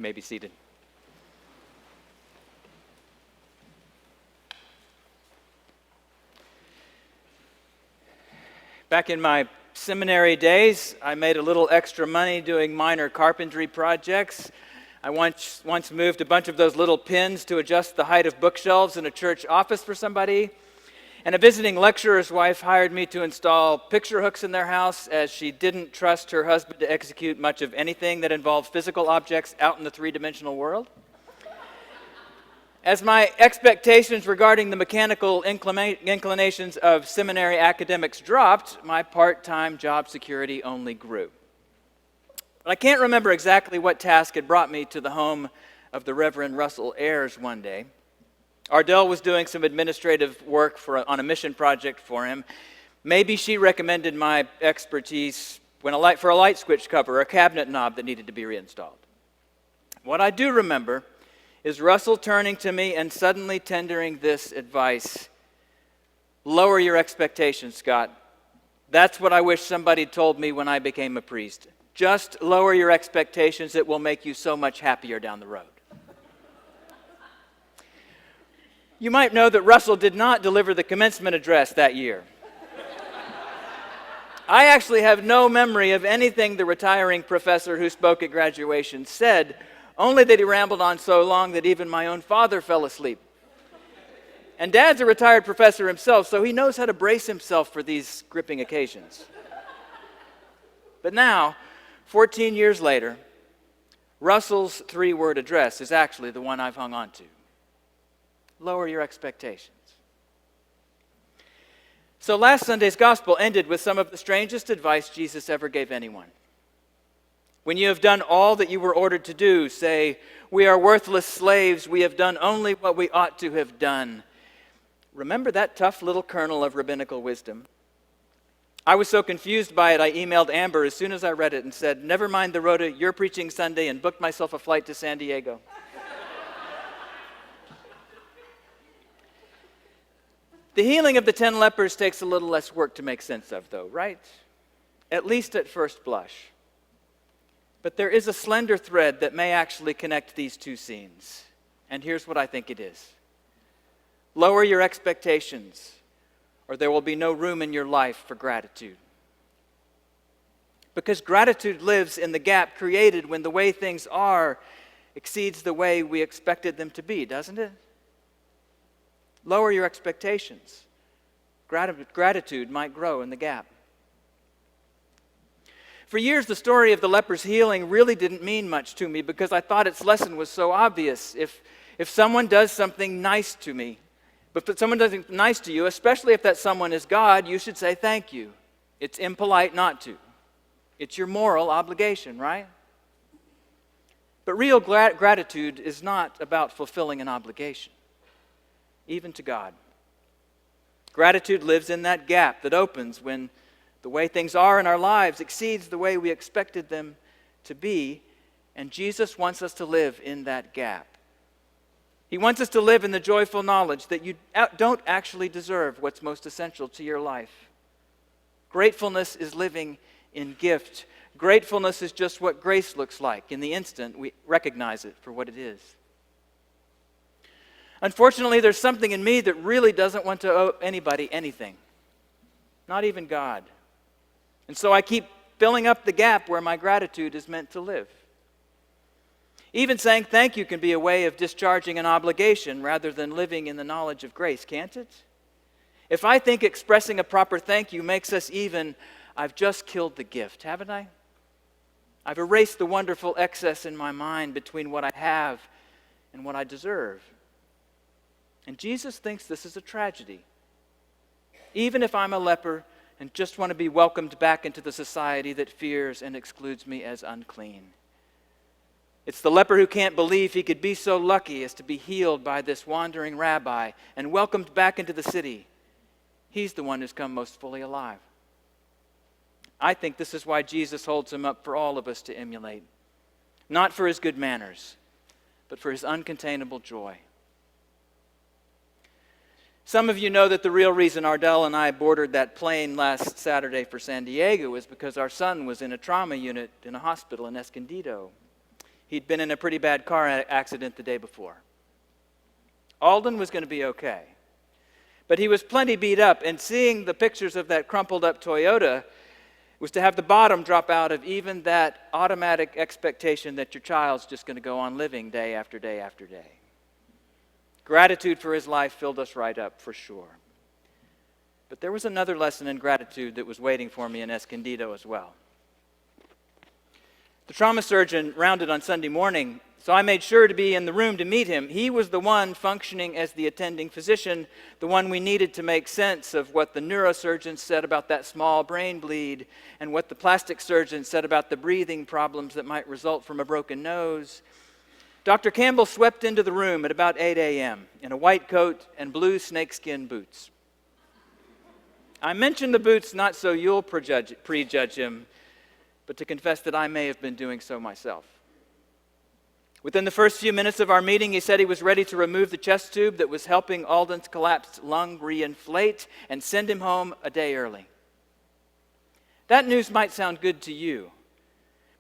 You may be seated. Back in my seminary days, I made a little extra money doing minor carpentry projects. I once moved a bunch of those little pins to adjust the height of bookshelves in a church office for somebody. And a visiting lecturer's wife hired me to install picture hooks in their house, as she didn't trust her husband to execute much of anything that involved physical objects out in the three-dimensional world. As my expectations regarding the mechanical inclinations of seminary academics dropped, my part-time job security only grew. But I can't remember exactly what task had brought me to the home of the Reverend Russell Ayers one day. Ardell was doing some administrative work on a mission project for him. Maybe she recommended my expertise for a light switch cover or a cabinet knob that needed to be reinstalled. What I do remember is Russell turning to me and suddenly tendering this advice: lower your expectations, Scott. That's what I wish somebody told me when I became a priest. Just lower your expectations. It will make you so much happier down the road. You might know that Russell did not deliver the commencement address that year. I actually have no memory of anything the retiring professor who spoke at graduation said, only that he rambled on so long that even my own father fell asleep. And Dad's a retired professor himself, so he knows how to brace himself for these gripping occasions. But now, 14 years later, Russell's 3-word address is actually the one I've hung on to. Lower your expectations. So last Sunday's gospel ended with some of the strangest advice Jesus ever gave anyone. When you have done all that you were ordered to do, say, "We are worthless slaves. We have done only what we ought to have done." Remember that tough little kernel of rabbinical wisdom? I was so confused by it, I emailed Amber as soon as I read it and said, "Never mind the rota, you're preaching Sunday," and booked myself a flight to San Diego. The healing of the 10 lepers takes a little less work to make sense of, though, right? At least at first blush. But there is a slender thread that may actually connect these two scenes. And here's what I think it is. Lower your expectations, or there will be no room in your life for gratitude. Because gratitude lives in the gap created when the way things are exceeds the way we expected them to be, doesn't it? Lower your expectations. Gratitude might grow in the gap. For years, the story of the leper's healing really didn't mean much to me because I thought its lesson was so obvious. If someone does something nice to me, but if someone does something nice to you, especially if that someone is God, you should say thank you. It's impolite not to. It's your moral obligation, right? But real gratitude is not about fulfilling an obligation, even to God. Gratitude lives in that gap that opens when the way things are in our lives exceeds the way we expected them to be, and Jesus wants us to live in that gap. He wants us to live in the joyful knowledge that you don't actually deserve what's most essential to your life. Gratefulness is living in gift. Gratefulness is just what grace looks like. In the instant, we recognize it for what it is. Unfortunately, there's something in me that really doesn't want to owe anybody anything, not even God. And so I keep filling up the gap where my gratitude is meant to live. Even saying thank you can be a way of discharging an obligation rather than living in the knowledge of grace, can't it? If I think expressing a proper thank you makes us even, I've just killed the gift, haven't I? I've erased the wonderful excess in my mind between what I have and what I deserve. And Jesus thinks this is a tragedy. Even if I'm a leper and just want to be welcomed back into the society that fears and excludes me as unclean. It's the leper who can't believe he could be so lucky as to be healed by this wandering rabbi and welcomed back into the city. He's the one who's come most fully alive. I think this is why Jesus holds him up for all of us to emulate. Not for his good manners, but for his uncontainable joy. Some of you know that the real reason Ardell and I boarded that plane last Saturday for San Diego was because our son was in a trauma unit in a hospital in Escondido. He'd been in a pretty bad car accident the day before. Alden was going to be okay. But he was plenty beat up, and seeing the pictures of that crumpled up Toyota was to have the bottom drop out of even that automatic expectation that your child's just going to go on living day after day after day. Gratitude for his life filled us right up, for sure. But there was another lesson in gratitude that was waiting for me in Escondido as well. The trauma surgeon rounded on Sunday morning, so I made sure to be in the room to meet him. He was the one functioning as the attending physician, the one we needed to make sense of what the neurosurgeon said about that small brain bleed and what the plastic surgeon said about the breathing problems that might result from a broken nose. Dr. Campbell swept into the room at about 8 a.m. in a white coat and blue snakeskin boots. I mention the boots not so you'll prejudge him, but to confess that I may have been doing so myself. Within the first few minutes of our meeting, he said he was ready to remove the chest tube that was helping Alden's collapsed lung reinflate and send him home a day early. That news might sound good to you,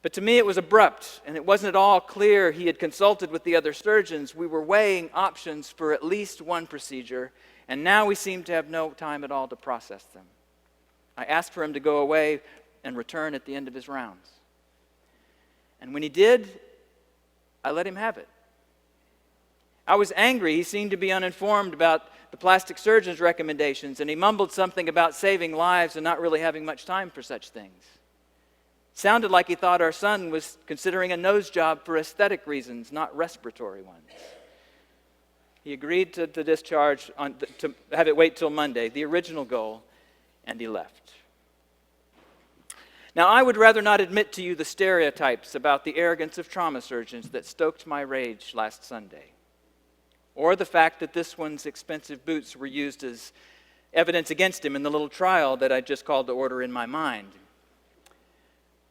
but to me it was abrupt, and it wasn't at all clear he had consulted with the other surgeons. We were weighing options for at least one procedure, and now we seemed to have no time at all to process them. I asked for him to go away and return at the end of his rounds. And when he did, I let him have it. I was angry. He seemed to be uninformed about the plastic surgeon's recommendations, and he mumbled something about saving lives and not really having much time for such things. Sounded like he thought our son was considering a nose job for aesthetic reasons, not respiratory ones. He agreed to discharge, to have it wait till Monday, the original goal, and he left. Now, I would rather not admit to you the stereotypes about the arrogance of trauma surgeons that stoked my rage last Sunday, or the fact that this one's expensive boots were used as evidence against him in the little trial that I just called to order in my mind.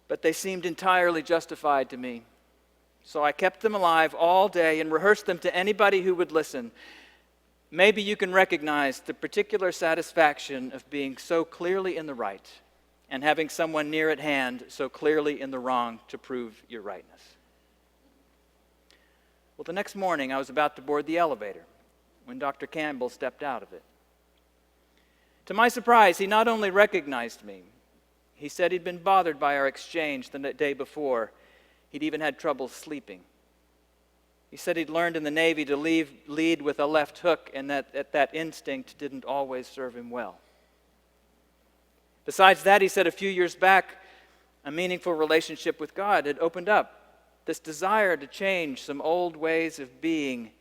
But they seemed entirely justified to me, so I kept them alive all day and rehearsed them to anybody who would listen. Maybe you can recognize the particular satisfaction of being so clearly in the right and having someone near at hand so clearly in the wrong to prove your rightness. Well, the next morning I was about to board the elevator when Dr. Campbell stepped out of it. To my surprise, he not only recognized me, he said he'd been bothered by our exchange the day before. He'd even had trouble sleeping. He said he'd learned in the Navy to lead with a left hook, and that instinct didn't always serve him well. Besides that, he said a few years back, a meaningful relationship with God had opened up. This desire to change some old ways of being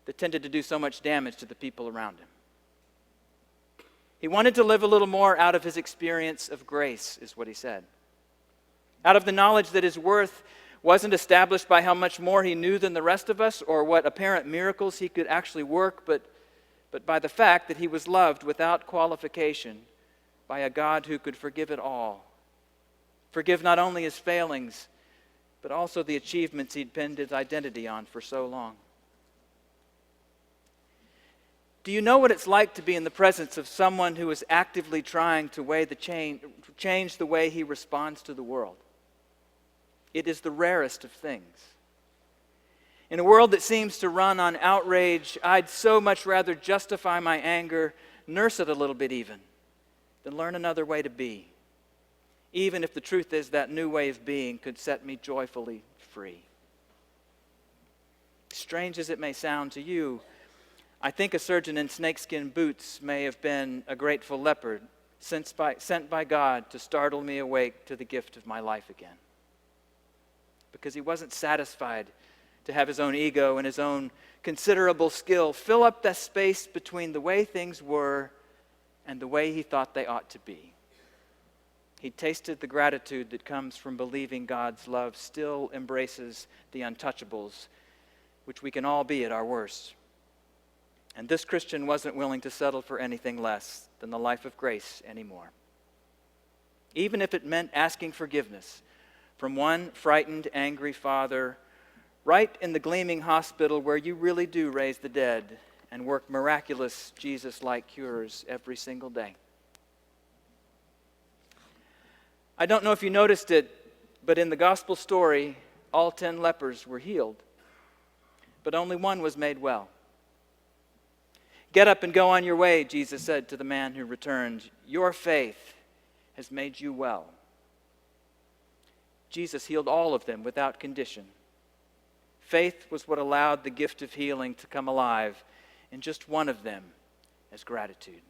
that tended to do so much damage to the people around him. He wanted to live a little more out of his experience of grace, is what he said. Out of the knowledge that his worth wasn't established by how much more he knew than the rest of us or what apparent miracles he could actually work, but by the fact that he was loved without qualification by a God who could forgive it all. Forgive not only his failings, but also the achievements he'd pinned his identity on for so long. Do you know what it's like to be in the presence of someone who is actively trying to change the way he responds to the world? It is the rarest of things. In a world that seems to run on outrage, I'd so much rather justify my anger, nurse it a little bit even, than learn another way to be, even if the truth is that new way of being could set me joyfully free. Strange as it may sound to you, I think a surgeon in snakeskin boots may have been a grateful leopard sent by God to startle me awake to the gift of my life again. Because he wasn't satisfied to have his own ego and his own considerable skill fill up the space between the way things were and the way he thought they ought to be. He tasted the gratitude that comes from believing God's love still embraces the untouchables, which we can all be at our worst. And this Christian wasn't willing to settle for anything less than the life of grace anymore. Even if it meant asking forgiveness from one frightened, angry father right in the gleaming hospital where you really do raise the dead and work miraculous Jesus-like cures every single day. I don't know if you noticed it, but in the gospel story, all 10 lepers were healed, but only one was made well. "Get up and go on your way," Jesus said to the man who returned. "Your faith has made you well." Jesus healed all of them without condition. Faith was what allowed the gift of healing to come alive in just one of them, as gratitude.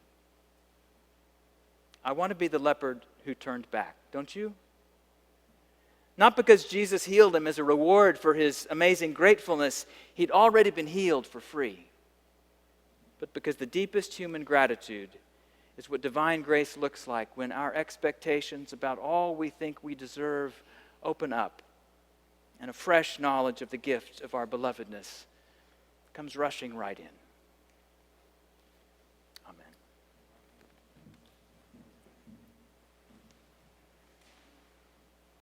I want to be the leper who turned back, don't you? Not because Jesus healed him as a reward for his amazing gratefulness. He'd already been healed for free. But because the deepest human gratitude is what divine grace looks like when our expectations about all we think we deserve open up, and a fresh knowledge of the gift of our belovedness comes rushing right in.